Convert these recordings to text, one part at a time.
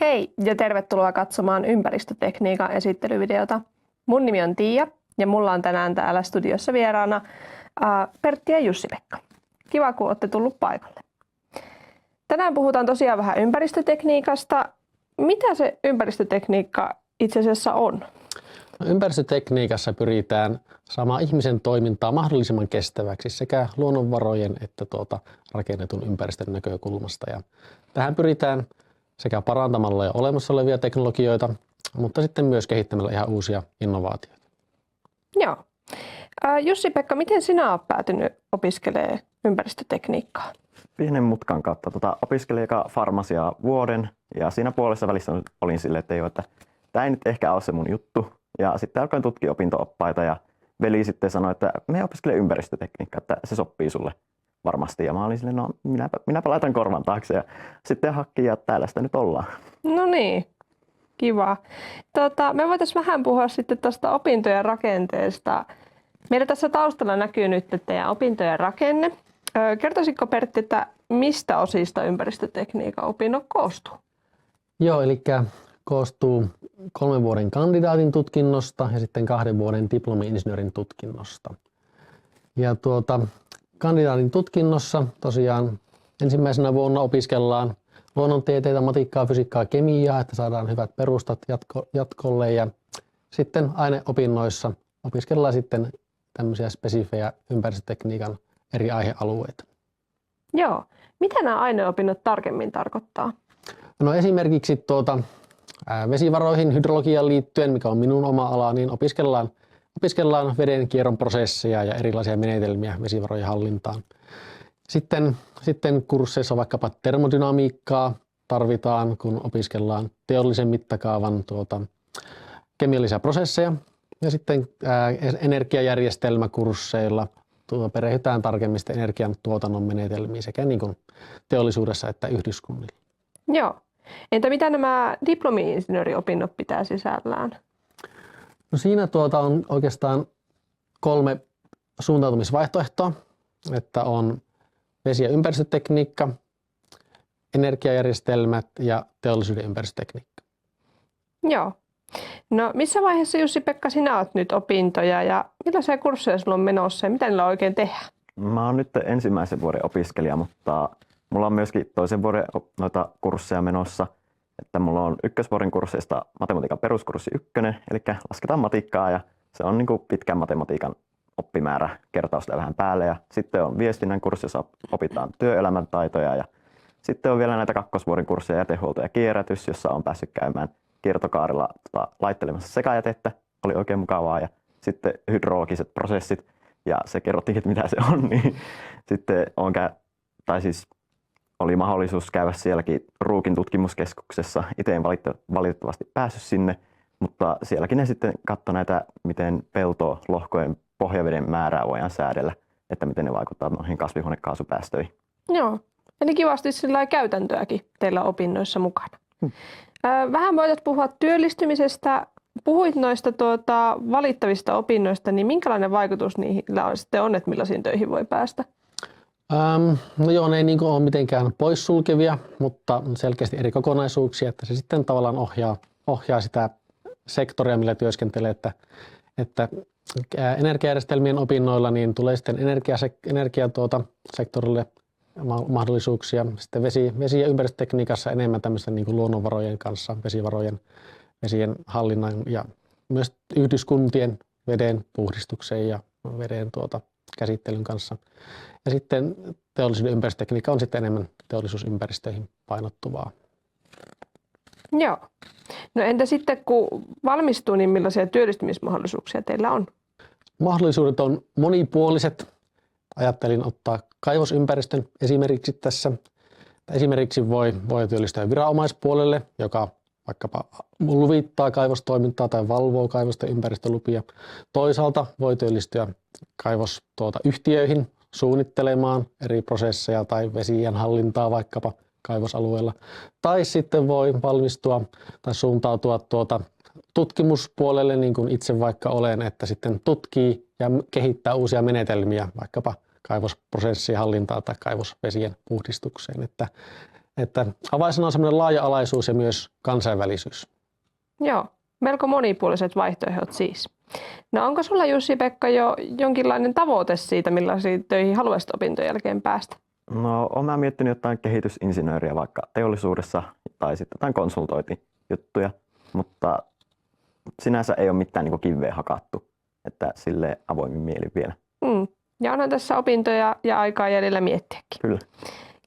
Hei ja tervetuloa katsomaan ympäristötekniikan esittelyvideota. Mun nimi on Tiia ja mulla on tänään täällä studiossa vieraana Pertti ja Jussi-Pekka. Kiva, kun olette tullut paikalle. Tänään puhutaan tosiaan vähän ympäristötekniikasta. Mitä se ympäristötekniikka itse asiassa on? Ympäristötekniikassa pyritään saamaan ihmisen toimintaa mahdollisimman kestäväksi sekä luonnonvarojen että rakennetun ympäristön näkökulmasta. Ja tähän pyritään sekä parantamalla jo olemassa olevia teknologioita, mutta sitten myös kehittämällä ihan uusia innovaatioita. Joo. Jussi-Pekka, miten sinä olet päätynyt opiskelemaan ympäristötekniikkaa? Pienen mutkan kautta. Opiskelin eka farmasiaa vuoden ja siinä puolessa välissä olin silleen, että tämä ei nyt ehkä ole se mun juttu. Ja sitten alkoin tutkia opinto-oppaita ja veli sitten sanoi, että me opiskele ympäristötekniikkaa, että se sopii sulle varmasti. Ja mä olin silleen, no minäpä laitan korvan taakse ja sitten hakki ja täällä sitä nyt ollaan. No niin, kiva. Me voitaisiin vähän puhua sitten tuosta opintojen rakenteesta. Meillä tässä taustalla näkyy nyt teidän opintojen rakenne. Kertoisitko Pertti, että mistä osista ympäristötekniikan opinnot koostuu? Joo, eli koostuu 3 vuoden kandidaatin tutkinnosta ja sitten 2 vuoden diplomi-insinöörin tutkinnosta. Ja kandidaatin tutkinnossa tosiaan ensimmäisenä vuonna opiskellaan luonnontieteitä, matikkaa, fysiikkaa, kemiaa, että saadaan hyvät perustat jatkolle. Ja sitten aineopinnoissa opiskellaan sitten tämmöisiä spesifejä ympäristötekniikan eri aihealueita. Joo. Mitä nämä aineopinnot tarkemmin tarkoittaa? No esimerkiksi vesivaroihin, hydrologiaan liittyen, mikä on minun oma ala, niin opiskellaan veden kierron prosesseja ja erilaisia menetelmiä vesivarojen hallintaan. Sitten kursseissa vaikkapa termodynamiikkaa tarvitaan, kun opiskellaan teollisen mittakaavan kemiallisia prosesseja. Ja sitten energiajärjestelmäkursseilla perehdytään tarkemmin energian tuotannon menetelmiin sekä niin kuin teollisuudessa että yhdyskunnilla. Joo. Entä mitä nämä diplomi-insinööriopinnot pitää sisällään? No siinä on oikeastaan 3 suuntautumisvaihtoehtoa, että on vesi- ja ympäristötekniikka, energiajärjestelmät ja teollisuuden ympäristötekniikka. Joo. No missä vaiheessa Jussi-Pekka sinä olet nyt opintoja ja millaisia kursseja sulla on menossa ja mitä niillä oikein tehdään? Mä oon nyt ensimmäisen vuoden opiskelija, mutta mulla on myöskin toisen vuoden noita kursseja menossa. Että mulla on ykkösvuoden kursseista matematiikan peruskurssi 1, eli lasketaan matikkaa ja se on niin kuin pitkän matematiikan oppimäärä kertausta vähän päälle. Ja sitten on viestinnän kurssi, jossa opitaan työelämän taitoja ja sitten on vielä näitä kakkosvuoden kursseja jätehuolto ja kierrätys, jossa on päässyt käymään kiertokaarilla laittelemassa sekajätettä, oli oikein mukavaa ja sitten hydrologiset prosessit ja se kerrottiin, että mitä se on, niin sitten oli mahdollisuus käydä sielläkin Ruukin tutkimuskeskuksessa. Itse en valitettavasti päässyt sinne, mutta sielläkin ne sitten katsoi näitä, miten peltolohkojen pohjaveden määrää voidaan säädellä, että miten ne vaikuttaa noihin kasvihuonekaasupäästöihin. Joo, eli kivasti sillä käytäntöäkin teillä opinnoissa mukana. Vähän voitat puhua työllistymisestä. Puhuit noista valittavista opinnoista, niin minkälainen vaikutus niillä on sitten on, että millaisiin töihin voi päästä? No joo, ne ei ole mitenkään poissulkevia, mutta selkeästi eri kokonaisuuksia, että se sitten tavallaan ohjaa sitä sektoria, millä työskentelee, että energiajärjestelmien opinnoilla niin tulee sitten energiasektorille mahdollisuuksia. Sitten vesi- ja ympäristötekniikassa enemmän tämmöistä niin kuin luonnonvarojen kanssa, vesien hallinnan ja myös yhdyskuntien veden puhdistuksen ja veden käsittelyn kanssa. Ja sitten teollisuuden ympäristötekniikka on sitten enemmän teollisuusympäristöihin painottuvaa. Joo. No entä sitten kun valmistuu, niin millaisia työllistymismahdollisuuksia teillä on? Mahdollisuudet on monipuoliset. Ajattelin ottaa kaivosympäristön esimerkiksi tässä. Esimerkiksi voi työllistyä viranomaispuolelle, joka vaikkapa luvittaa kaivostoimintaa tai valvoo kaivosten ympäristölupia. Toisaalta voi työllistyä kaivosyhtiöihin suunnittelemaan eri prosesseja tai vesien hallintaa vaikkapa kaivosalueella. Tai sitten voi valmistua tai suuntautua tutkimuspuolelle, niin kuin itse vaikka olen, että sitten tutkii ja kehittää uusia menetelmiä vaikkapa kaivosprosessien hallintaa tai kaivosvesien puhdistukseen. Että Että avaisena on semmoinen laaja-alaisuus ja myös kansainvälisyys. Joo, melko monipuoliset vaihtoehdot siis. No onko sulla Jussi-Pekka jo jonkinlainen tavoite siitä, millaisiin töihin haluaisit opintojen jälkeen päästä? No, olen mä miettinyt jotain kehitysinsinööriä vaikka teollisuudessa tai sitten jotain konsultointijuttuja, mutta sinänsä ei ole mitään niin kuin kiveä hakattu, että sille avoimin mielin vielä. Ja onhan tässä opintoja ja aikaa jäljellä miettiäkin. Kyllä.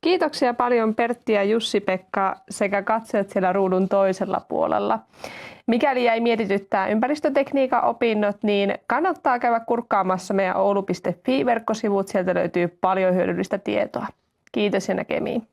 Kiitoksia paljon Pertti ja Jussi-Pekka sekä katsojat siellä ruudun toisella puolella. Mikäli jäi mietityttää ympäristötekniikan opinnot, niin kannattaa käydä kurkkaamassa meidän oulu.fi-verkkosivut. Sieltä löytyy paljon hyödyllistä tietoa. Kiitos ja näkemiin.